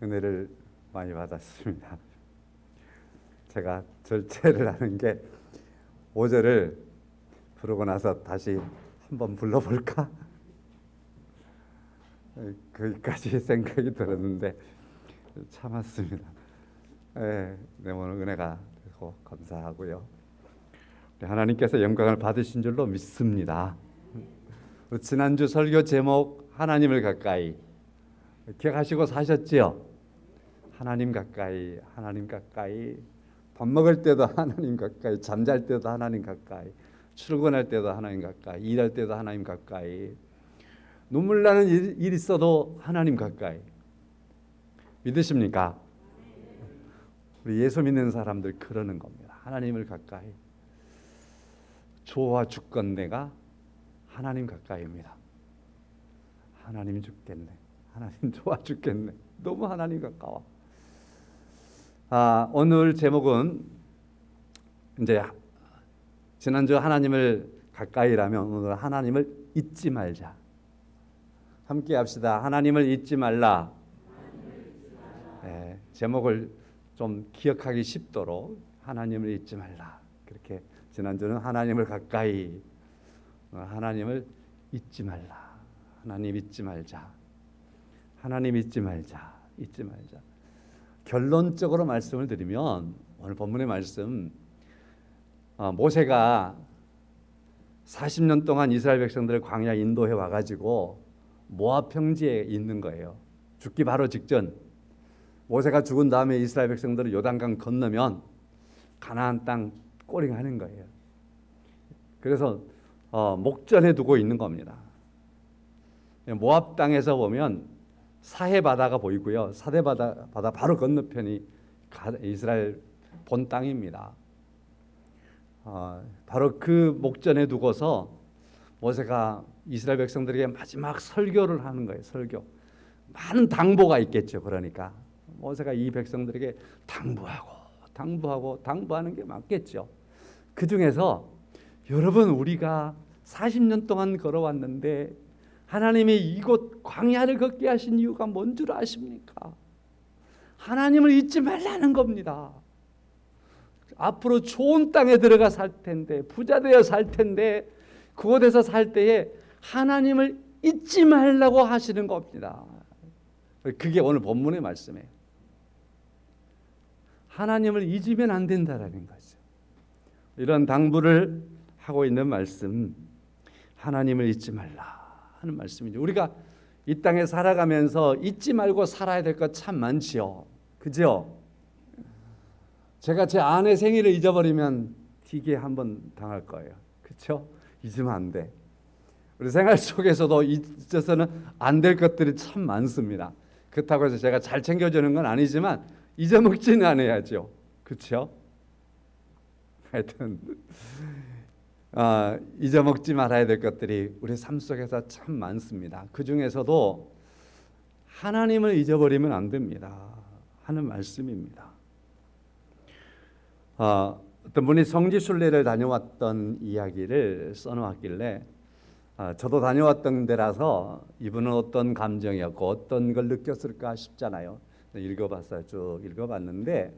은혜를 많이 받았습니다. 제가 절제를 하는 게 5절을 부르고 나서 다시 한번 불러볼까? 거기까지 생각이 들었는데 참았습니다. 네, 오늘 은혜가 되고 감사하고요. 하나님께서 영광을 받으신 줄로 믿습니다. 지난주 설교 제목 하나님을 가까이 기억하시고 사셨지요? 하나님 가까이, 하나님 가까이. 밥 먹을 때도 하나님 가까이, 잠잘 때도 하나님 가까이, 출근할 때도 하나님 가까이, 일할 때도 하나님 가까이, 눈물 나는 일 있어도 하나님 가까이. 믿으십니까? 우리 예수 믿는 사람들 그러는 겁니다. 하나님을 가까이. 좋아 죽겠네가 하나님 가까이입니다. 하나님 죽겠네. 하나님 좋아 죽겠네. 너무 하나님 가까워. 오늘 제목은 이제 지난주 하나님을 가까이라면 오늘 하나님을 잊지 말자. 함께 합시다. 하나님을 잊지 말라. 네, 제목을 좀 기억하기 쉽도록 하나님을 잊지 말라. 그렇게 지난주는 하나님을 가까이, 하나님을 잊지 말라. 하나님 잊지 말자. 하나님 잊지 말자. 잊지 말자. 결론적으로 말씀을 드리면 오늘 본문의 말씀, 모세가 40년 동안 이스라엘 백성들을 광야 인도해 와가지고 모압 평지에 있는 거예요. 죽기 바로 직전. 모세가 죽은 다음에 이스라엘 백성들을 요단강 건너면 가나안 땅 꼬링하는 거예요. 그래서 목전에 두고 있는 겁니다. 모압 땅에서 보면 사해 바다가 보이고요. 사해 바다 바로 건너편이 이스라엘 본 땅입니다. 바로 그 목전에 두고서 모세가 이스라엘 백성들에게 마지막 설교를 하는 거예요. 설교. 많은 당부가 있겠죠. 그러니까 모세가 이 백성들에게 당부하는 게 맞겠죠. 그 중에서 여러분, 우리가 40년 동안 걸어왔는데 하나님이 이곳 광야를 걷게 하신 이유가 뭔 줄 아십니까? 하나님을 잊지 말라는 겁니다. 앞으로 좋은 땅에 들어가 살 텐데, 부자 되어 살 텐데, 그곳에서 살 때에 하나님을 잊지 말라고 하시는 겁니다. 그게 오늘 본문의 말씀이에요. 하나님을 잊으면 안 된다라는 거죠. 이런 당부를 하고 있는 말씀, 하나님을 잊지 말라 하는 말씀이죠. 우리가 이 땅에 살아가면서 잊지 말고 살아야 될 것 참 많지요. 그죠? 제가 제 아내 생일을 잊어버리면 되게 한번 당할 거예요. 그렇죠? 잊으면 안 돼. 우리 생활 속에서도 잊어서는 안 될 것들이 참 많습니다. 그렇다고 해서 제가 잘 챙겨주는 건 아니지만 잊어먹지는 않아야죠. 그렇죠? 하여튼 잊어먹지 말아야 될 것들이 우리 삶 속에서 참 많습니다. 그 중에서도 하나님을 잊어버리면 안 됩니다 하는 말씀입니다. 어떤 분이 성지순례를 다녀왔던 이야기를 써놓았길래 저도 다녀왔던 데라서 이분은 어떤 감정이었고 어떤 걸 느꼈을까 싶잖아요. 읽어봤어요. 쭉 읽어봤는데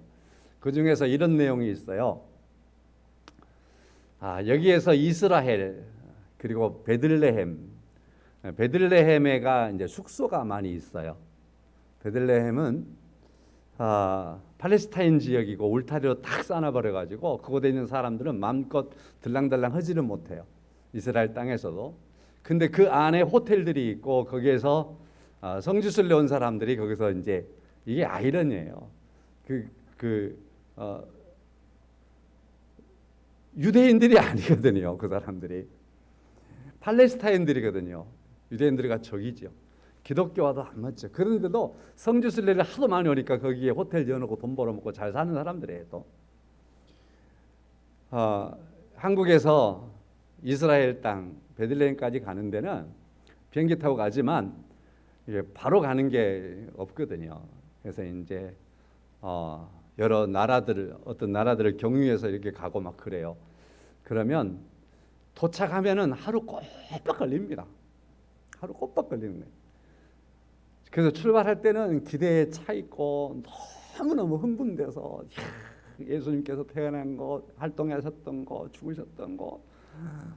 그 중에서 이런 내용이 있어요. 여기에서 이스라엘 그리고 베들레헴에가 이제 숙소가 많이 있어요. 베들레헴은 팔레스타인 지역이고 울타리로 딱 쌓아버려가지고 그곳에 있는 사람들은 마음껏 들랑달랑 하지는 못해요. 이스라엘 땅에서도. 근데 그 안에 호텔들이 있고 거기에서 성지순례 온 사람들이 거기서 이제 이게 아이러니예요. 유대인들이 아니거든요. 그 사람들이 팔레스타인들이거든요. 유대인들과 적이죠. 기독교와도 안 맞죠. 그런데도 성지순례를 하도 많이 오니까 거기에 호텔 지어놓고 돈 벌어먹고 잘 사는 사람들이에요. 또 한국에서 이스라엘 땅 베들레헴까지 가는 데는 비행기 타고 가지만 이게 바로 가는 게 없거든요. 그래서 이제 여러 나라들을 어떤 나라들을 경유해서 이렇게 가고 막 그래요. 그러면 도착하면은 하루 꼬박 걸립니다. 하루 꼬박 걸리는 거예요. 그래서 출발할 때는 기대에 차 있고 너무너무 흥분돼서 예수님께서 태어난 거, 활동하셨던 거, 죽으셨던 거,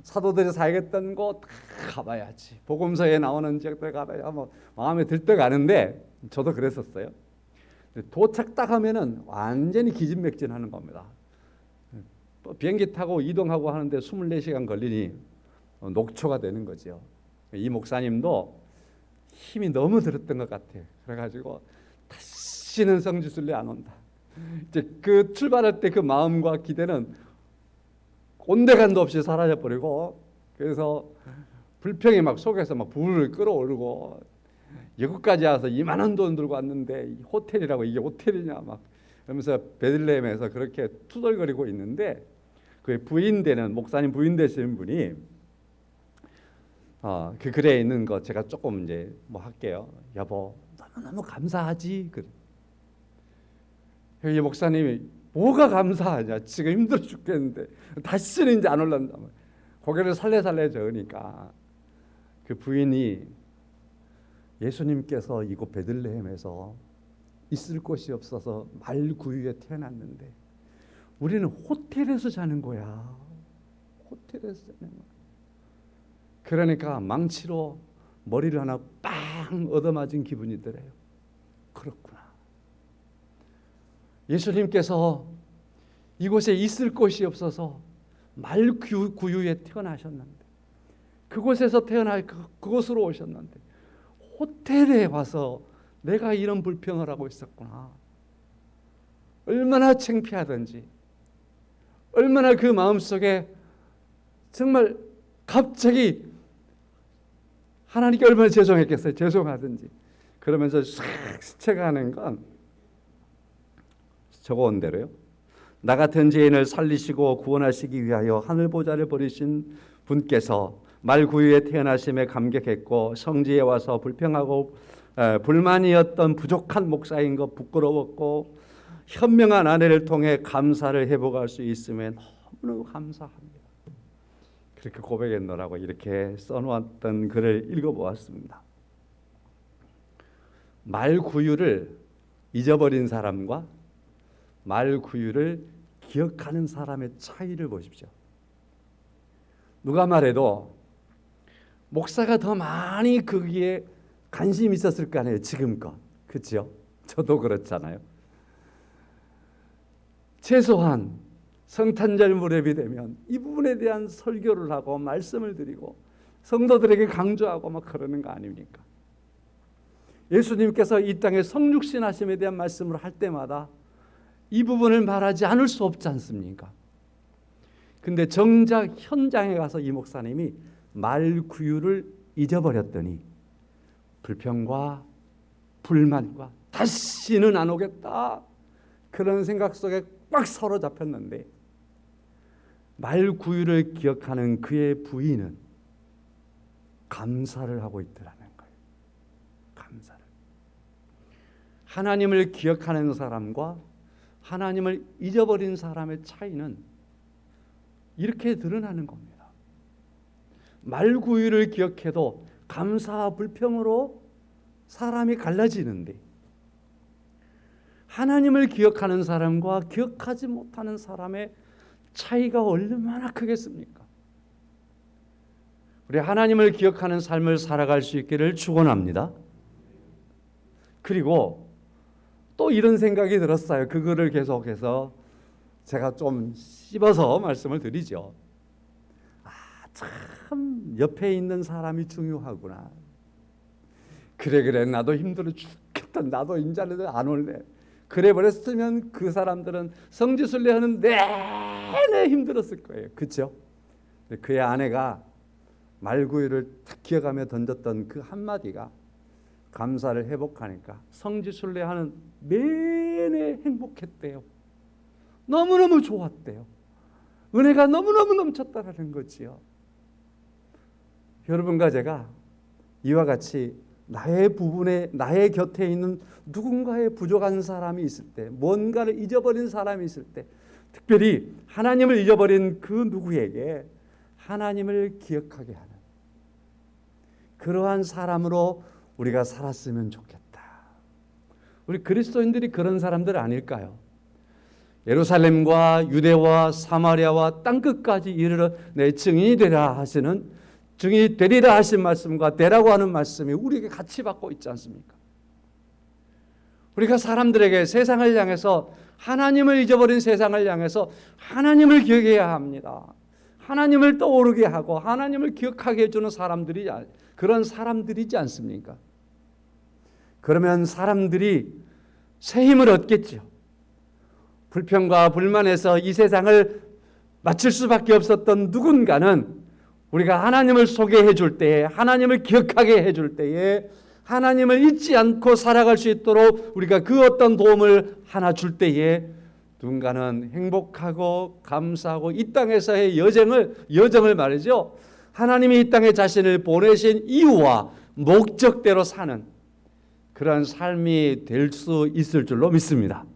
사도들이 살겠던 거 다 가봐야지. 복음서에 나오는 지역들 가봐야 뭐 마음에 들떡 가는데 저도 그랬었어요. 도착 딱 하면은 완전히 기진맥진하는 겁니다. 비행기 타고 이동하고 하는데 24시간 걸리니 녹초가 되는 거죠. 이 목사님도 힘이 너무 들었던 것 같아요. 그래가지고 다시는 성지순례 안 온다. 이제 그 출발할 때 그 마음과 기대는 온데간도 없이 사라져 버리고, 그래서 불평이 막 속에서 막 불을 끌어오르고, 여기까지 와서 2만 원 돈 들고 왔는데 호텔이라고 이게 호텔이냐 막 그러면서 베들레헴에서 그렇게 투덜거리고 있는데, 그 부인 되는 목사님 부인 되시는 분이 그 글에 있는 거 제가 조금 이제 뭐 할게요. 여보 너무너무 감사하지. 이 목사님이 뭐가 감사하냐, 지금 힘들어 죽겠는데 다시는 이제 안 올란다. 고개를 살래살래 저으니까 그 부인이 예수님께서 이곳 베들레헴에서 있을 곳이 없어서 말구유에 태어났는데 우리는 호텔에서 자는 거야. 호텔에서 자는 거야. 그러니까 망치로 머리를 하나 빵 얻어맞은 기분이 들어요. 그렇구나. 예수님께서 이곳에 있을 곳이 없어서 말구유에 태어나셨는데, 그곳에서 태어나 그곳으로 오셨는데 호텔에 와서 내가 이런 불평을 하고 있었구나. 얼마나 창피하든지, 얼마나 그 마음속에 정말 갑자기 하나님께 얼마나 죄송했겠어요. 죄송하든지. 그러면서 싹 스쳐가는 건 적어온 대로요. 나 같은 죄인을 살리시고 구원하시기 위하여 하늘 보좌를 버리신 분께서 말구유에 태어나심에 감격했고, 성지에 와서 불평하고 불만이었던 부족한 목사인 것 부끄러웠고, 현명한 아내를 통해 감사를 회복할 수 있음에 너무너무 감사합니다. 그렇게 고백했노라고 이렇게 써놓았던 글을 읽어보았습니다. 말구유를 잊어버린 사람과 말구유를 기억하는 사람의 차이를 보십시오. 누가 말해도 목사가 더 많이 거기에 관심이 있었을 거 아니에요, 지금껏. 그렇죠? 저도 그렇잖아요. 최소한 성탄절 무렵이 되면 이 부분에 대한 설교를 하고 말씀을 드리고 성도들에게 강조하고 막 그러는 거 아닙니까? 예수님께서 이 땅에 성육신하심에 대한 말씀을 할 때마다 이 부분을 말하지 않을 수 없지 않습니까? 근데 정작 현장에 가서 이 목사님이 말구유를 잊어버렸더니 불평과 불만과 다시는 안 오겠다, 그런 생각 속에 꽉 사로잡혔는데, 말구유를 기억하는 그의 부인은 감사를 하고 있더라는 거예요. 감사를. 하나님을 기억하는 사람과 하나님을 잊어버린 사람의 차이는 이렇게 드러나는 겁니다. 말구유를 기억해도 감사와 불평으로 사람이 갈라지는데, 하나님을 기억하는 사람과 기억하지 못하는 사람의 차이가 얼마나 크겠습니까? 우리 하나님을 기억하는 삶을 살아갈 수 있기를 축원합니다. 그리고 또 이런 생각이 들었어요. 그거를 계속해서 제가 좀 씹어서 말씀을 드리죠. 참 옆에 있는 사람이 중요하구나. 그래 나도 힘들어 죽겠다. 나도 인자는 안 올래. 그래 버렸으면 그 사람들은 성지순례하는 내내 힘들었을 거예요. 그렇죠? 그의 아내가 말구유를 탁 기어가며 던졌던 그 한마디가 감사를 회복하니까 성지순례하는 내내 행복했대요. 너무너무 좋았대요. 은혜가 너무너무 넘쳤다라는 거지요. 여러분과 제가 이와 같이 나의 부분에, 나의 곁에 있는 누군가의 부족한 사람이 있을 때, 뭔가를 잊어버린 사람이 있을 때, 특별히 하나님을 잊어버린 그 누구에게 하나님을 기억하게 하는 그러한 사람으로 우리가 살았으면 좋겠다. 우리 그리스도인들이 그런 사람들 아닐까요? 예루살렘과 유대와 사마리아와 땅끝까지 이르러 내 증인이 되라 하시는, 증인이 되리라 하신 말씀과 되라고 하는 말씀이 우리에게 같이 받고 있지 않습니까? 우리가 사람들에게 세상을 향해서, 하나님을 잊어버린 세상을 향해서 하나님을 기억해야 합니다. 하나님을 떠오르게 하고 하나님을 기억하게 해주는 사람들이, 그런 사람들이지 않습니까? 그러면 사람들이 새 힘을 얻겠죠. 불평과 불만에서 이 세상을 마칠 수밖에 없었던 누군가는 우리가 하나님을 소개해 줄 때에, 하나님을 기억하게 해줄 때에, 하나님을 잊지 않고 살아갈 수 있도록 우리가 그 어떤 도움을 하나 줄 때에 누군가는 행복하고 감사하고 이 땅에서의 여정을 말이죠. 하나님이 이 땅에 자신을 보내신 이유와 목적대로 사는 그런 삶이 될 수 있을 줄로 믿습니다.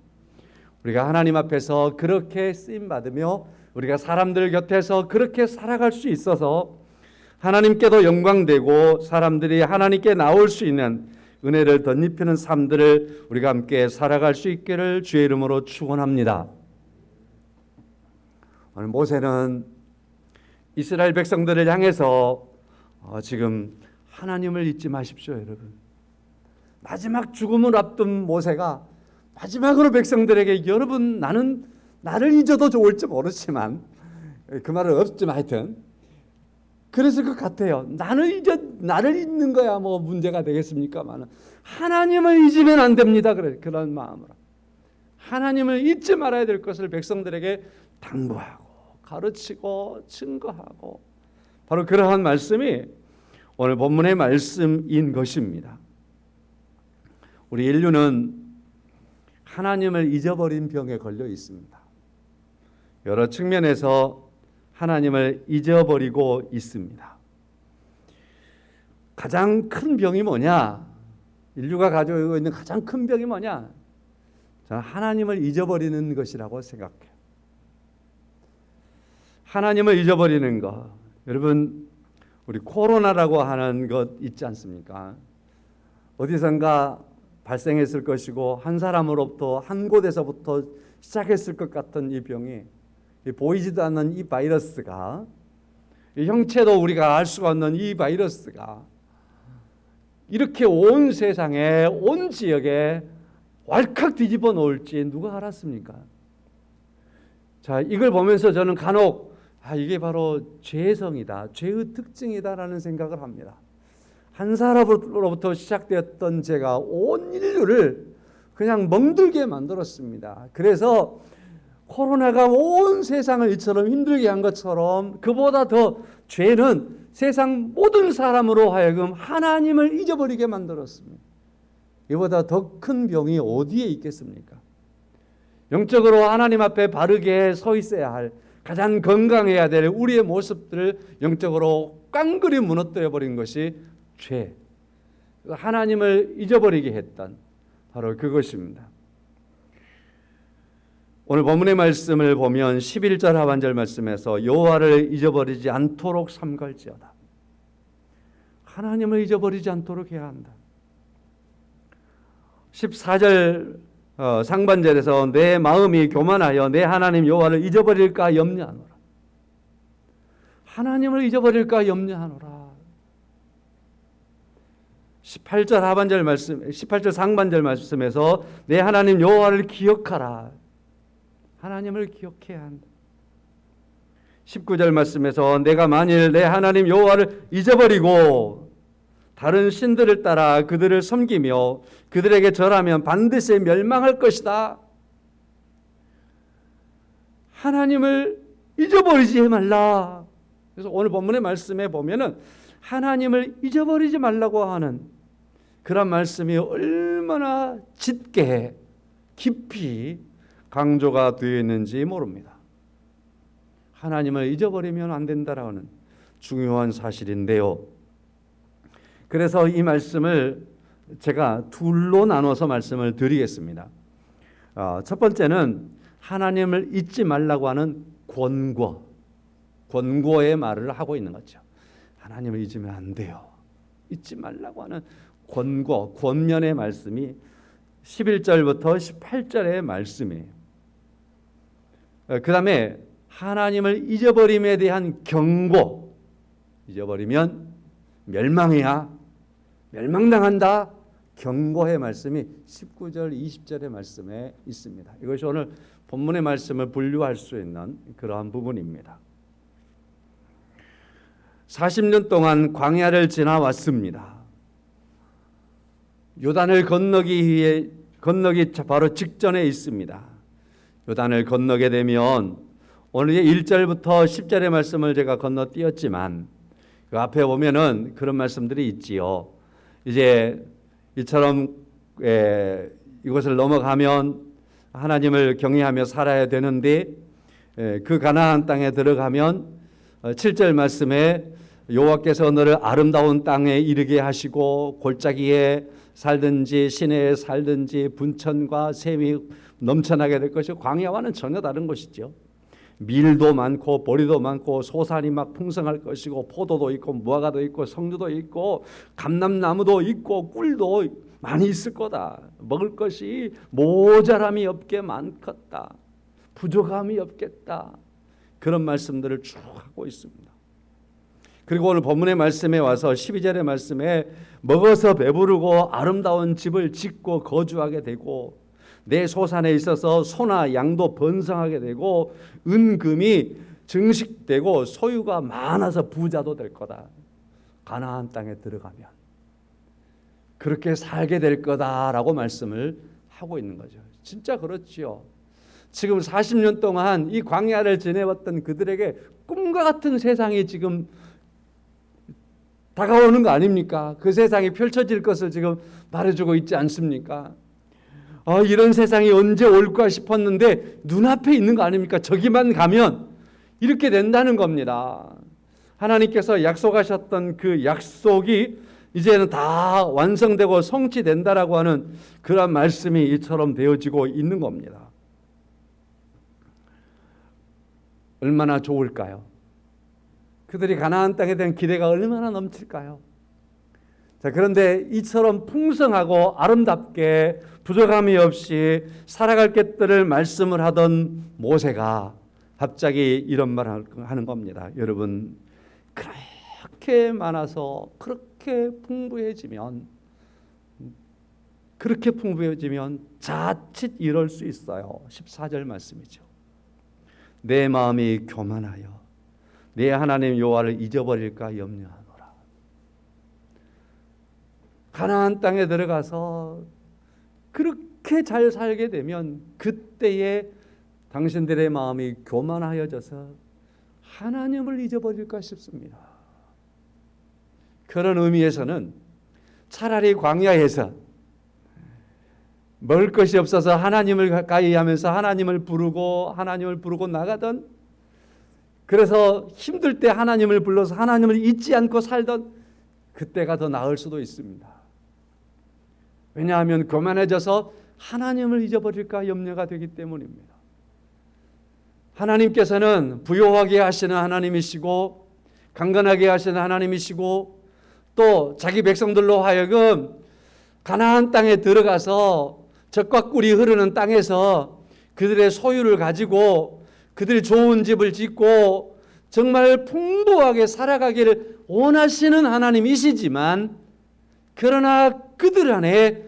우리가 하나님 앞에서 그렇게 쓰임받으며 우리가 사람들 곁에서 그렇게 살아갈 수 있어서 하나님께도 영광되고 사람들이 하나님께 나올 수 있는 은혜를 덧입히는 삶들을 우리가 함께 살아갈 수 있기를 주의 이름으로 축원합니다. 오늘 모세는 이스라엘 백성들을 향해서 지금 하나님을 잊지 마십시오, 여러분. 마지막 죽음을 앞둔 모세가 마지막으로 백성들에게, 여러분 나는 나를 잊어도 좋을지 모르지만, 그 말은 없지만 하여튼 그랬을 것 같아요. 나를 잊는 거야 뭐 문제가 되겠습니까만 하나님을 잊으면 안 됩니다. 그런 마음으로 하나님을 잊지 말아야 될 것을 백성들에게 당부하고 가르치고 증거하고, 바로 그러한 말씀이 오늘 본문의 말씀인 것입니다. 우리 인류는 하나님을 잊어버린 병에 걸려 있습니다. 여러 측면에서 하나님을 잊어버리고 있습니다. 가장 큰 병이 뭐냐? 인류가 가지고 있는 가장 큰 병이 뭐냐? 저는 하나님을 잊어버리는 것이라고 생각해요. 하나님을 잊어버리는 것. 여러분, 우리 코로나라고 하는 것 있지 않습니까? 어디선가 발생했을 것이고 한 사람으로부터, 한 곳에서부터 시작했을 것 같은 이 병이, 보이지도 않는 이 바이러스가, 이 형체도 우리가 알 수가 없는 이 바이러스가 이렇게 온 세상에, 온 지역에 왈칵 뒤집어 놓을지 누가 알았습니까? 자, 이걸 보면서 저는 간혹 이게 바로 죄성이다, 죄의 특징이다라는 생각을 합니다. 한 사람으로부터 시작되었던 죄가 온 인류를 그냥 멍들게 만들었습니다. 그래서 코로나가 온 세상을 이처럼 힘들게 한 것처럼 그보다 더 죄는 세상 모든 사람으로 하여금 하나님을 잊어버리게 만들었습니다. 이보다 더 큰 병이 어디에 있겠습니까? 영적으로 하나님 앞에 바르게 서 있어야 할, 가장 건강해야 될 우리의 모습들을 영적으로 깡그리 무너뜨려 버린 것이 죄, 하나님을 잊어버리게 했던 바로 그것입니다. 오늘 본문의 말씀을 보면 11절 하반절 말씀에서 여호와를 잊어버리지 않도록 삼갈지어다. 하나님을 잊어버리지 않도록 해야 한다. 14절 상반절에서 내 마음이 교만하여 내 하나님 여호와를 잊어버릴까 염려하노라. 하나님을 잊어버릴까 염려하노라. 18절 하반절 말씀, 18절 상반절 말씀에서 내 하나님 여호와를 기억하라. 하나님을 기억해야 한다. 19절 말씀에서 내가 만일 내 하나님 여호와를 잊어버리고 다른 신들을 따라 그들을 섬기며 그들에게 절하면 반드시 멸망할 것이다. 하나님을 잊어버리지 말라. 그래서 오늘 본문의 말씀에 보면은 하나님을 잊어버리지 말라고 하는 그런 말씀이 얼마나 짙게 깊이 강조가 되어 있는지 모릅니다. 하나님을 잊어버리면 안 된다라는 중요한 사실인데요. 그래서 이 말씀을 제가 둘로 나눠서 말씀을 드리겠습니다. 첫 번째는 하나님을 잊지 말라고 하는 권고의 말을 하고 있는 거죠. 하나님을 잊으면 안 돼요. 잊지 말라고 하는 권면의 말씀이 11절부터 18절의 말씀이에요. 그 다음에 하나님을 잊어버림에 대한 경고, 잊어버리면 멸망이야, 멸망당한다, 경고의 말씀이 19절, 20절의 말씀에 있습니다. 이것이 오늘 본문의 말씀을 분류할 수 있는 그러한 부분입니다. 40년 동안 광야를 지나왔습니다. 요단을 건너기 바로 직전에 있습니다. 요단을 건너게 되면 오늘 1절부터 10절의 말씀을 제가 건너뛰었지만 그 앞에 보면은 그런 말씀들이 있지요. 이제 이처럼 이곳을 넘어가면 하나님을 경외하며 살아야 되는데 그 가나안 땅에 들어가면 7절 말씀에 여호와께서 너를 아름다운 땅에 이르게 하시고 골짜기에 살든지 시내에 살든지 분천과 샘이 넘쳐나게 될 것이고 광야와는 전혀 다른 것이죠. 밀도 많고 보리도 많고 소산이 막 풍성할 것이고 포도도 있고 무화과도 있고 석류도 있고 감람나무도 있고 꿀도 많이 있을 거다. 먹을 것이 모자람이 없게 많겠다. 부족함이 없겠다. 그런 말씀들을 쭉 하고 있습니다. 그리고 오늘 본문의 말씀에 와서 12절의 말씀에 먹어서 배부르고 아름다운 집을 짓고 거주하게 되고 내 소산에 있어서 소나 양도 번성하게 되고 은금이 증식되고 소유가 많아서 부자도 될 거다. 가나안 땅에 들어가면 그렇게 살게 될 거다라고 말씀을 하고 있는 거죠. 진짜 그렇지요. 지금 40년 동안 이 광야를 지내왔던 그들에게 꿈과 같은 세상이 지금 다가오는 거 아닙니까? 그 세상이 펼쳐질 것을 지금 말해주고 있지 않습니까? 이런 세상이 언제 올까 싶었는데 눈앞에 있는 거 아닙니까? 저기만 가면 이렇게 된다는 겁니다. 하나님께서 약속하셨던 그 약속이 이제는 다 완성되고 성취된다라고 하는 그런 말씀이 이처럼 되어지고 있는 겁니다. 얼마나 좋을까요? 그들이 가나안 땅에 대한 기대가 얼마나 넘칠까요? 자, 그런데 이처럼 풍성하고 아름답게 부족함이 없이 살아갈 것들을 말씀을 하던 모세가 갑자기 이런 말을 하는 겁니다. 여러분, 그렇게 많아서 그렇게 풍부해지면 자칫 이럴 수 있어요. 14절 말씀이죠. 내 마음이 교만하여 내 하나님 여호와를 잊어버릴까 염려하노라. 가나안 땅에 들어가서 그렇게 잘 살게 되면 그때에 당신들의 마음이 교만하여져서 하나님을 잊어버릴까 싶습니다. 그런 의미에서는 차라리 광야에서 먹을 것이 없어서 하나님을 가까이 하면서 하나님을 부르고 나가던, 그래서 힘들 때 하나님을 불러서 하나님을 잊지 않고 살던 그때가 더 나을 수도 있습니다. 왜냐하면 교만해져서 하나님을 잊어버릴까 염려가 되기 때문입니다. 하나님께서는 부요하게 하시는 하나님이시고 강건하게 하시는 하나님이시고 또 자기 백성들로 하여금 가나안 땅에 들어가서 젖과 꿀이 흐르는 땅에서 그들의 소유를 가지고 그들이 좋은 집을 짓고 정말 풍부하게 살아가기를 원하시는 하나님이시지만, 그러나 그들 안에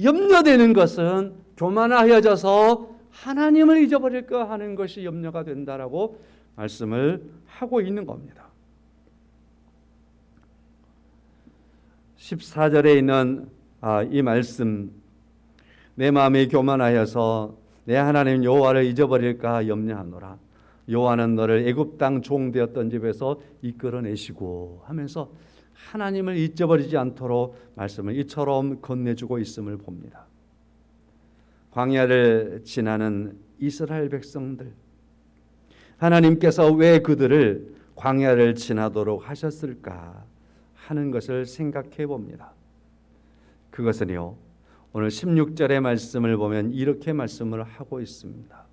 염려되는 것은 교만하여져서 하나님을 잊어버릴까 하는 것이 염려가 된다라고 말씀을 하고 있는 겁니다. 14절에 있는 이 말씀, 내 마음이 교만하여서 내 하나님 여호와를 잊어버릴까 염려하노라. 여호와는 너를 애굽 땅 종 되었던 집에서 이끌어내시고 하면서 하나님을 잊어버리지 않도록 말씀을 이처럼 건네주고 있음을 봅니다. 광야를 지나는 이스라엘 백성들, 하나님께서 왜 그들을 광야를 지나도록 하셨을까 하는 것을 생각해 봅니다. 그것은요, 오늘 16절의 말씀을 보면 이렇게 말씀을 하고 있습니다.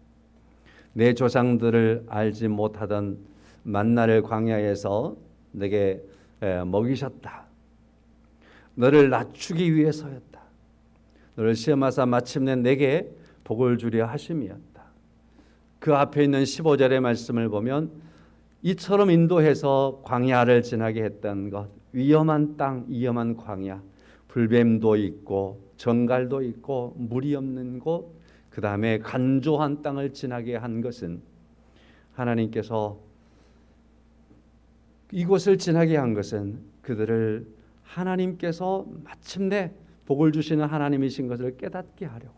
내 조상들을 알지 못하던 만나를 광야에서 내게 먹이셨다. 너를 낮추기 위해서였다. 너를 시험하사 마침내 내게 복을 주려 하심이었다. 그 앞에 있는 15절의 말씀을 보면 이처럼 인도해서 광야를 지나게 했던 것, 위험한 땅, 위험한 광야, 불뱀도 있고 정갈도 있고 물이 없는 곳, 그 다음에 간조한 땅을 지나게 한 것은 하나님께서 이곳을 지나게 한 것은 그들을 하나님께서 마침내 복을 주시는 하나님이신 것을 깨닫게 하려고,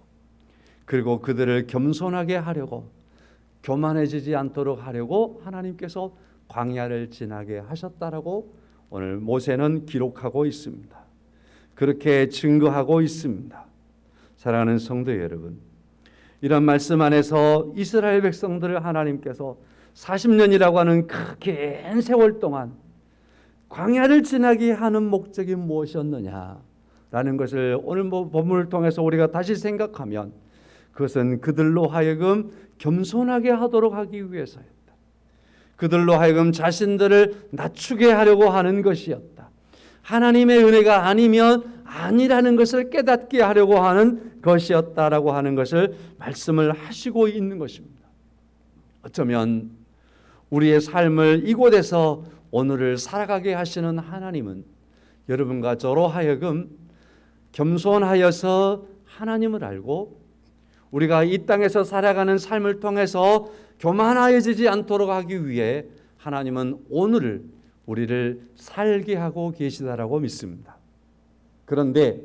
그리고 그들을 겸손하게 하려고, 교만해지지 않도록 하려고 하나님께서 광야를 지나게 하셨다라고 오늘 모세는 기록하고 있습니다. 그렇게 증거하고 있습니다. 사랑하는 성도 여러분, 이런 말씀 안에서 이스라엘 백성들을 하나님께서 40년이라고 하는 긴 세월 동안 광야를 지나게 하는 목적이 무엇이었느냐라는 것을 오늘 본문을 통해서 우리가 다시 생각하면 그것은 그들로 하여금 겸손하게 하도록 하기 위해서였다. 그들로 하여금 자신들을 낮추게 하려고 하는 것이었다. 하나님의 은혜가 아니면 아니라는 것을 깨닫게 하려고 하는 것이었다라고 하는 것을 말씀을 하시고 있는 것입니다. 어쩌면 우리의 삶을 이곳에서 오늘을 살아가게 하시는 하나님은 여러분과 저로 하여금 겸손하여서 하나님을 알고 우리가 이 땅에서 살아가는 삶을 통해서 교만해지지 않도록 하기 위해 하나님은 오늘을 우리를 살게 하고 계시다라고 믿습니다. 그런데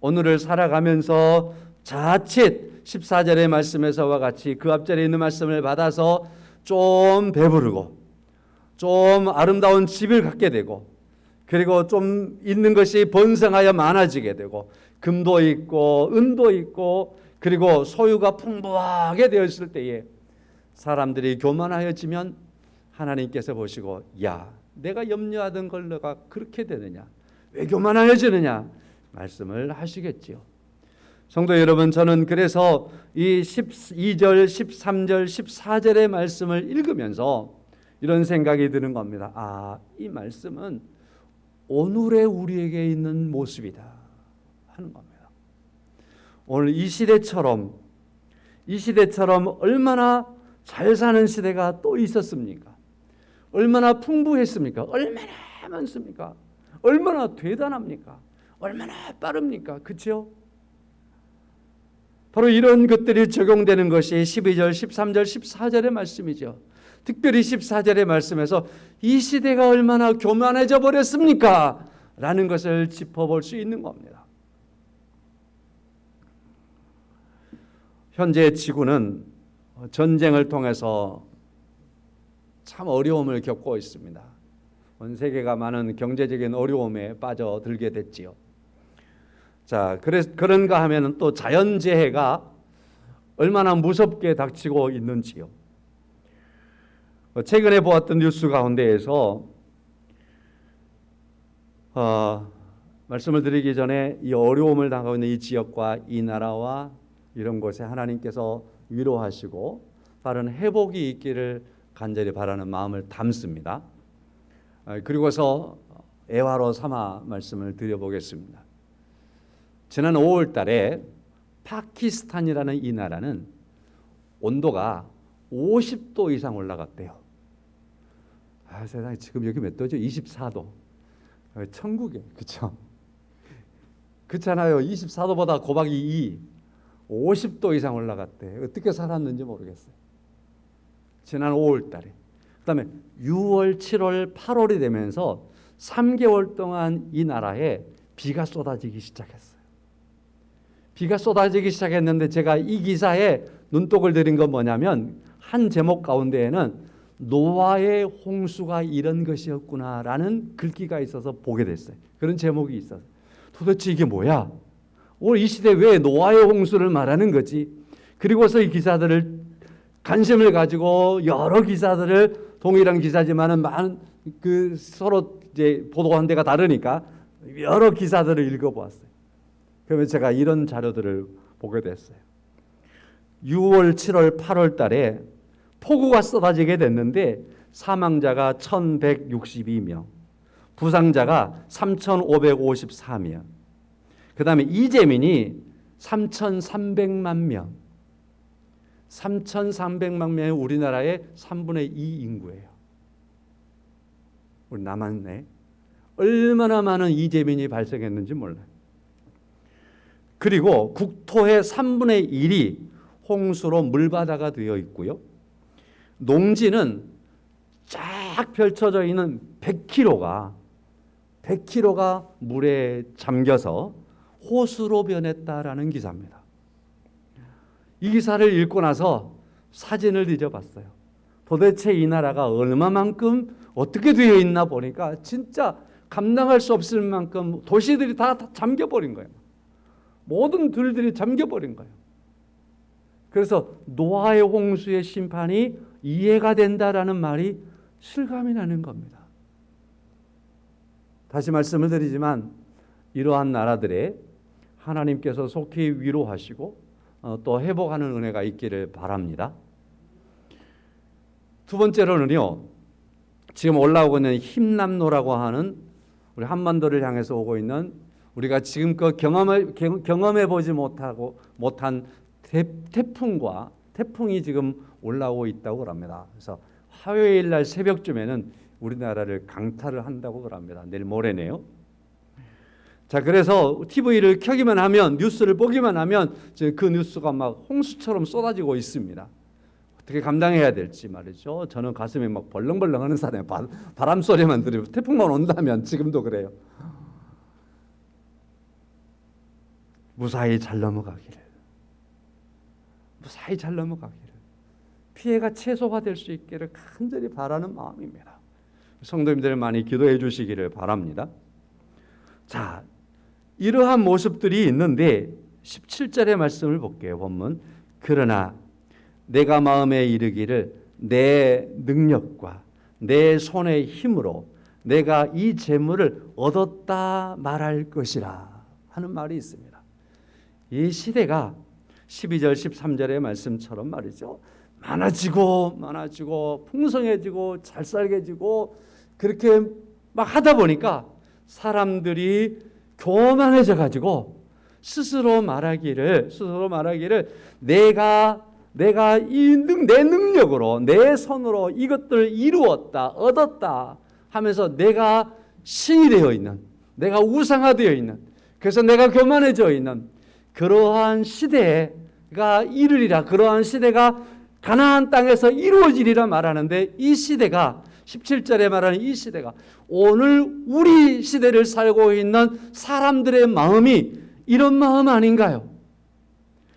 오늘을 살아가면서 자칫 14절의 말씀에서와 같이 그 앞절에 있는 말씀을 받아서 좀 배부르고 좀 아름다운 집을 갖게 되고 그리고 좀 있는 것이 번성하여 많아지게 되고 금도 있고 은도 있고 그리고 소유가 풍부하게 되었을 때에 사람들이 교만하여지면 하나님께서 보시고 야, 내가 염려하던 걸 너가 그렇게 되느냐, 왜 교만하여지느냐 말씀을 하시겠지요. 성도 여러분, 저는 그래서 이 12절, 13절, 14절의 말씀을 읽으면서 이런 생각이 드는 겁니다. 아, 이 말씀은 오늘의 우리에게 있는 모습이다 하는 겁니다. 오늘 이 시대처럼 얼마나 잘 사는 시대가 또 있었습니까? 얼마나 풍부했습니까? 얼마나 많습니까? 얼마나 대단합니까? 얼마나 빠릅니까? 그렇죠? 바로 이런 것들이 적용되는 것이 12절, 13절, 14절의 말씀이죠. 특별히 14절의 말씀에서 이 시대가 얼마나 교만해져 버렸습니까? 라는 것을 짚어볼 수 있는 겁니다. 현재 지구는 전쟁을 통해서 참 어려움을 겪고 있습니다. 온 세계가 많은 경제적인 어려움에 빠져들게 됐지요. 자, 그런가 하면 또 자연재해가 얼마나 무섭게 닥치고 있는지요. 최근에 보았던 뉴스 가운데에서 말씀을 드리기 전에 이 어려움을 당하고 있는 이 지역과 이 나라와 이런 곳에 하나님께서 위로하시고 빠른 회복이 있기를 간절히 바라는 마음을 담습니다. 그리고서 애화로 삼아 말씀을 드려보겠습니다. 지난 5월 달에 파키스탄이라는 이 나라는 온도가 50도 이상 올라갔대요. 아, 세상에 지금 여기 몇 도죠? 24도. 천국에, 그렇죠? 그렇잖아요. 24도보다 곱하기 2, 50도 이상 올라갔대. 어떻게 살았는지 모르겠어요. 지난 5월 달에. 그 다음에 6월, 7월, 8월이 되면서 3개월 동안 이 나라에 비가 쏟아지기 시작했어요. 비가 쏟아지기 시작했는데 제가 이 기사에 눈독을 들인 건 뭐냐면 한 제목 가운데에는 노아의 홍수가 이런 것이었구나라는 글귀가 있어서 보게 됐어요. 그런 제목이 있어서 도대체 이게 뭐야? 오늘 이 시대에 왜 노아의 홍수를 말하는 거지? 그리고서 이 기사들을 관심을 가지고 여러 기사들을 동일한 기사지만은 많은 서로 이제 보도한 데가 다르니까 여러 기사들을 읽어보았어요. 그러면 제가 이런 자료들을 보게 됐어요. 6월, 7월, 8월 달에 폭우가 쏟아지게 됐는데 사망자가 1,162명, 부상자가 3,554명. 그 다음에 이재민이 3,300만 명. 3,300만 명이 우리나라의 3분의 2 인구예요. 우리 남한에 얼마나 많은 이재민이 발생했는지 몰라요. 그리고 국토의 3분의 1이 홍수로 물바다가 되어 있고요. 농지는 쫙 펼쳐져 있는 100km가 물에 잠겨서 호수로 변했다라는 기사입니다. 이 기사를 읽고 나서 사진을 뒤져봤어요. 도대체 이 나라가 얼마만큼 어떻게 되어 있나 보니까 진짜 감당할 수 없을 만큼 도시들이 다 잠겨버린 거예요. 모든 들들이 잠겨버린 거예요. 그래서 노아의 홍수의 심판이 이해가 된다라는 말이 실감이 나는 겁니다. 다시 말씀을 드리지만 이러한 나라들에 하나님께서 속히 위로하시고 또 회복하는 은혜가 있기를 바랍니다. 두 번째로는요, 지금 올라오고 있는 힘남노라고 하는 우리 한반도를 향해서 오고 있는 우리가 지금껏 경험해 보지 못한 태풍이 지금 올라오고 있다고 합니다. 그래서 화요일 날 새벽쯤에는 우리나라를 강타를 한다고 합니다. 내일 모레네요. 자, 그래서 TV를 켜기만 하면, 뉴스를 보기만 하면 그 뉴스가 막 홍수처럼 쏟아지고 있습니다. 어떻게 감당해야 될지 말이죠. 저는 가슴이 막 벌렁벌렁하는 사람이에요. 바람 소리만 들으면, 태풍만 온다면 지금도 그래요. 무사히 잘 넘어가기를, 피해가 최소화 될 수 있기를 간절히 바라는 마음입니다. 성도님들 많이 기도해 주시기를 바랍니다. 자, 이러한 모습들이 있는데 17절의 말씀을 볼게요. 본문. 그러나 내가 마음에 이르기를 내 능력과 내 손의 힘으로 내가 이 재물을 얻었다 말할 것이라 하는 말이 있습니다. 이 시대가 12절 13절의 말씀처럼 말이죠. 많아지고 풍성해지고 잘 살게지고 그렇게 막 하다 보니까 사람들이 교만해져 가지고 스스로 말하기를 내가 내 능력으로 내 손으로 이것들을 이루었다 얻었다 하면서 내가 신이 되어 있는, 내가 우상화되어 있는, 그래서 내가 교만해져 있는 그러한 시대가 이르리라, 그러한 시대가 가나안 땅에서 이루어지리라 말하는데, 이 시대가 17절에 말하는 이 시대가 오늘 우리 시대를 살고 있는 사람들의 마음이 이런 마음 아닌가요?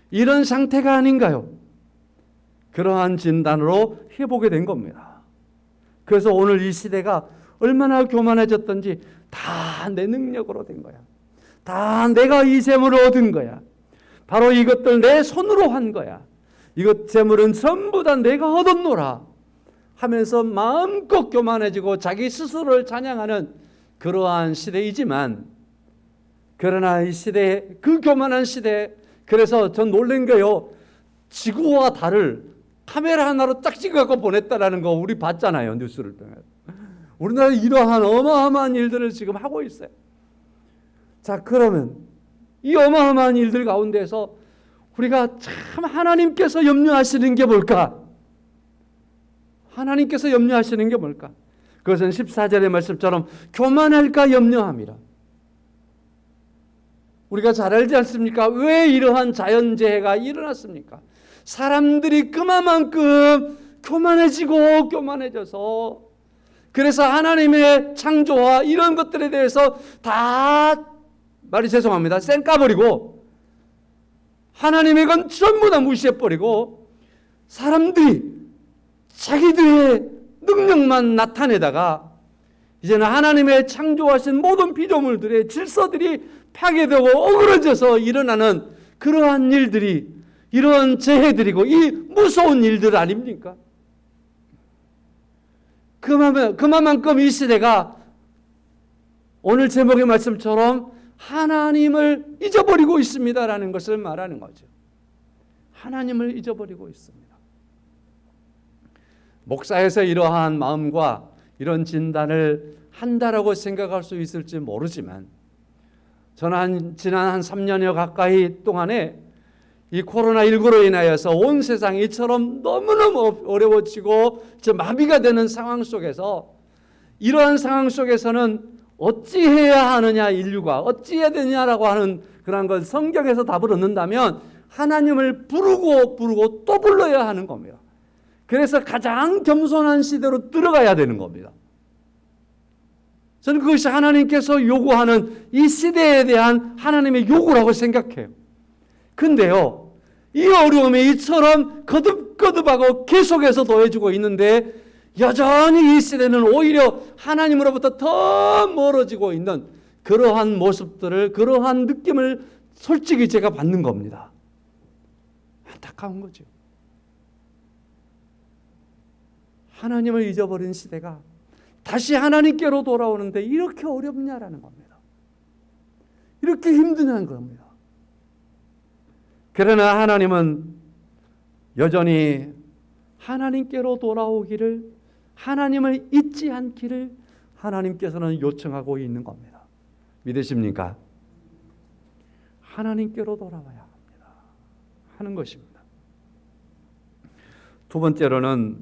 이런 상태가 아닌가요? 그러한 진단으로 해보게 된 겁니다. 그래서 오늘 이 시대가 얼마나 교만해졌던지 다 내 능력으로 된 거야. 다 내가 이 재물을 얻은 거야. 바로 이것들 내 손으로 한 거야. 이것 재물은 전부 다 내가 얻었노라 하면서 마음껏 교만해지고 자기 스스로를 찬양하는 그러한 시대이지만, 그러나 이 시대, 그 교만한 시대, 그래서 전 놀란 거요. 지구와 달을 카메라 하나로 딱 찍어갖고 보냈다라는 거 우리 봤잖아요. 뉴스를 통해. 우리나라 이러한 어마어마한 일들을 지금 하고 있어요. 자, 그러면 이 어마어마한 일들 가운데서 우리가 참 하나님께서 염려하시는 게 뭘까? 하나님께서 염려하시는 게 뭘까? 그것은 14절의 말씀처럼 교만할까 염려함이라. 우리가 잘 알지 않습니까? 왜 이러한 자연재해가 일어났습니까? 사람들이 그만큼 교만해져서, 그래서 하나님의 창조와 이런 것들에 대해서 다 말이 죄송합니다. 쌩 까버리고 하나님의 건 전부 다 무시해버리고 사람들이 자기들의 능력만 나타내다가 이제는 하나님의 창조하신 모든 피조물들의 질서들이 파괴되고 어그러져서 일어나는 그러한 일들이, 이러한 재해들이고 이 무서운 일들 아닙니까? 그만큼 이 시대가 오늘 제목의 말씀처럼 하나님을 잊어버리고 있습니다라는 것을 말하는 거죠. 하나님을 잊어버리고 있습니다. 목사에서 이러한 마음과 이런 진단을 한다라고 생각할 수 있을지 모르지만, 저는 지난 한 3년여 가까이 동안에 이 코로나19로 인하여서 온 세상이 이처럼 너무너무 어려워지고 마비가 되는 상황 속에서, 이러한 상황 속에서는 어찌해야 하느냐, 인류가 어찌해야 되냐라고 하는 그런 걸 성경에서 답을 얻는다면 하나님을 부르고 또 불러야 하는 겁니다. 그래서 가장 겸손한 시대로 들어가야 되는 겁니다. 저는 그것이 하나님께서 요구하는 이 시대에 대한 하나님의 요구라고 생각해요. 근데요, 이 어려움이 이처럼 거듭거듭하고 계속해서 더해지고 있는데 여전히 이 시대는 오히려 하나님으로부터 더 멀어지고 있는 그러한 모습들을, 그러한 느낌을 솔직히 제가 받는 겁니다. 안타까운 거죠. 하나님을 잊어버린 시대가 다시 하나님께로 돌아오는데 이렇게 어렵냐라는 겁니다. 이렇게 힘드냐는 겁니다. 그러나 하나님은 여전히 하나님께로 돌아오기를, 하나님을 잊지 않기를 하나님께서는 요청하고 있는 겁니다. 믿으십니까? 하나님께로 돌아와야 합니다 하는 것입니다. 두 번째로는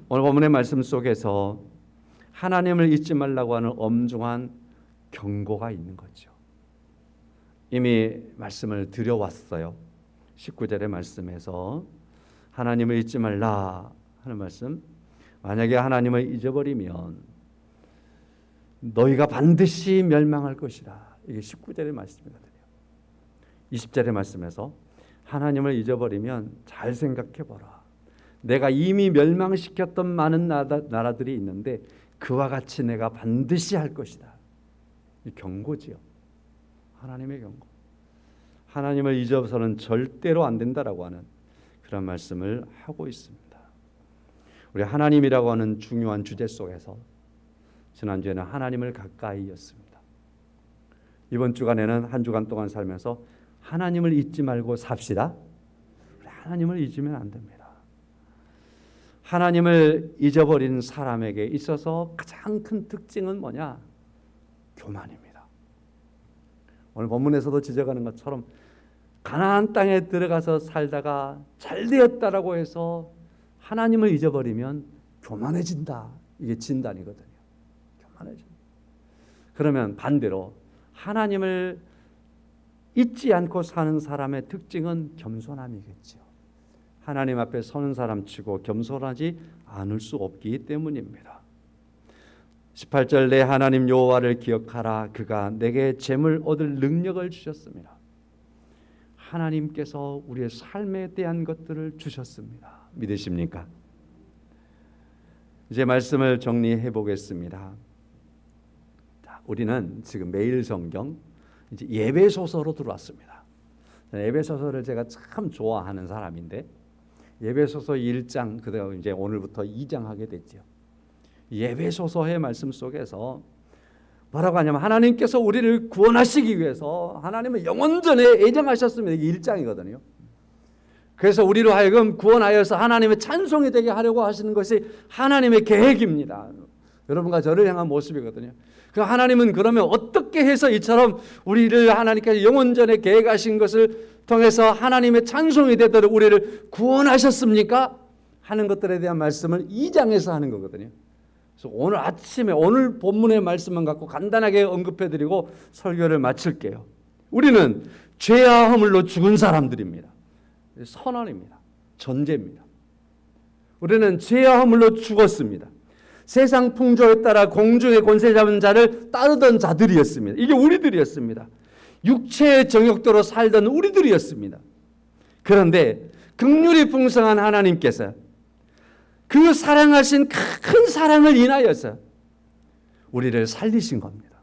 오늘 본문의 말씀 속에서 하나님을 잊지 말라고 하는 엄중한 경고가 있는 거죠. 이미 말씀을 드려왔어요. 19절의 말씀에서 하나님을 잊지 말라 하는 말씀, 만약에 하나님을 잊어버리면 너희가 반드시 멸망할 것이라. 이게 19절의 말씀이거든요. 20절의 말씀에서 하나님을 잊어버리면 잘 생각해보라. 내가 이미 멸망시켰던 많은 나라들이 있는데 그와 같이 내가 반드시 할 것이다. 이 경고지요. 하나님의 경고. 하나님을 잊어서는 절대로 안 된다라고 하는 그런 말씀을 하고 있습니다. 우리 하나님이라고 하는 중요한 주제 속에서 지난주에는 하나님을 가까이였습니다. 이번 주간에는 한 주간 동안 살면서 하나님을 잊지 말고 삽시다. 우리 하나님을 잊으면 안 됩니다. 하나님을 잊어버린 사람에게 있어서 가장 큰 특징은 뭐냐? 교만입니다. 오늘 본문에서도 지적하는 것처럼 가나안 땅에 들어가서 살다가 잘 되었다라고 해서 하나님을 잊어버리면 교만해진다. 이게 진단이거든요. 교만해진다. 그러면 반대로 하나님을 잊지 않고 사는 사람의 특징은 겸손함이겠죠. 하나님 앞에 서는 사람치고 겸손하지 않을 수 없기 때문입니다. 18절 내 하나님 여호와를 기억하라. 그가 내게 재물 얻을 능력을 주셨습니다. 하나님께서 우리의 삶에 대한 것들을 주셨습니다. 믿으십니까? 이제 말씀을 정리해 보겠습니다. 자, 우리는 지금 매일 성경 이제 예배소서로 들어왔습니다. 예배소서를 제가 참 좋아하는 사람인데 예배소서 1장 그다음 이제 오늘부터 2장 하게 됐죠. 예배소서의 말씀 속에서 뭐라고 하냐면 하나님께서 우리를 구원하시기 위해서 하나님은 영원전에 애정하셨습니다. 이게 1장이거든요. 그래서 우리로 하여금 구원하여서 하나님의 찬송이 되게 하려고 하시는 것이 하나님의 계획입니다. 여러분과 저를 향한 모습이거든요. 그 하나님은 그러면 어떻게 해서 이처럼 우리를 하나님께서 영원전에 계획하신 것을 통해서 하나님의 찬송이 되도록 우리를 구원하셨습니까? 하는 것들에 대한 말씀을 2장에서 하는 거거든요. 그래서 오늘 아침에 오늘 본문의 말씀만 갖고 간단하게 언급해드리고 설교를 마칠게요. 우리는 죄와 허물로 죽은 사람들입니다. 선언입니다. 전제입니다. 우리는 죄와 허물로 죽었습니다. 세상 풍조에 따라 공중의 권세 잡은 자를 따르던 자들이었습니다. 이게 우리들이었습니다. 육체의 정욕대로 살던 우리들이었습니다. 그런데 긍휼이 풍성한 하나님께서 그 사랑하신 큰 사랑을 인하여서 우리를 살리신 겁니다.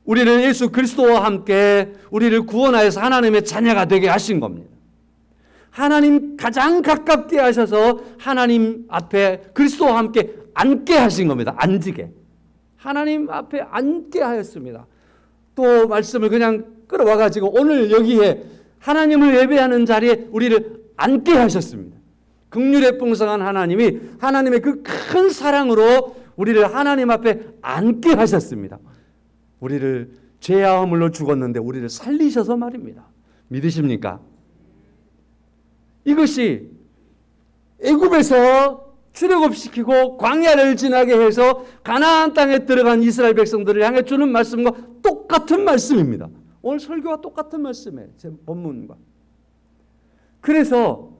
우리를 예수 그리스도와 함께 우리를 구원하여서 하나님의 자녀가 되게 하신 겁니다. 하나님 가장 가깝게 하셔서 하나님 앞에 그리스도와 함께 앉게 하신 겁니다. 앉게. 하나님 앞에 앉게 하였습니다. 또 말씀을 그냥 끌어와 가지고 오늘 여기에 하나님을 예배하는 자리에 우리를 앉게 하셨습니다. 긍휼의 풍성한 하나님이 하나님의 그 큰 사랑으로 우리를 하나님 앞에 앉게 하셨습니다. 우리를 죄와 허물로 죽었는데 우리를 살리셔서 말입니다. 믿으십니까? 이것이 애굽에서 출애굽시키고 광야를 지나게 해서 가나안 땅에 들어간 이스라엘 백성들을 향해 주는 말씀과 똑같은 말씀입니다. 오늘 설교와 똑같은 말씀이에요. 제 본문과. 그래서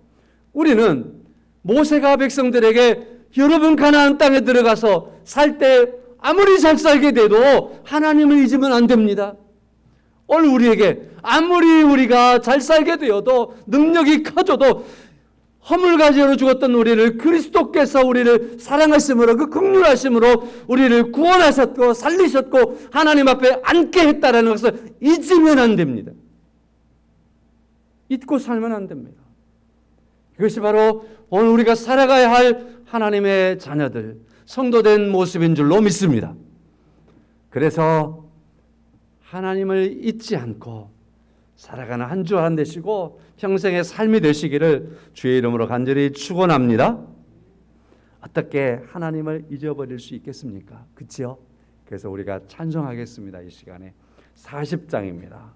우리는 모세가 백성들에게 여러분 가나안 땅에 들어가서 살 때 아무리 잘 살게 돼도 하나님을 잊으면 안 됩니다. 오늘 우리에게 아무리 우리가 잘 살게 되어도 능력이 커져도 허물가지로 죽었던 우리를 그리스도께서 우리를 사랑하심으로 그 긍휼하심으로 우리를 구원하셨고 살리셨고 하나님 앞에 앉게 했다라는 것을 잊으면 안 됩니다. 잊고 살면 안 됩니다. 이것이 바로 오늘 우리가 살아가야 할 하나님의 자녀들, 성도된 모습인 줄로 믿습니다. 그래서 하나님을 잊지 않고 살아가는 한 주 한 되시고 평생의 삶이 되시기를 주의 이름으로 간절히 축원합니다. 어떻게 하나님을 잊어버릴 수 있겠습니까? 그렇지요? 그래서 우리가 찬송하겠습니다. 이 시간에 40장입니다.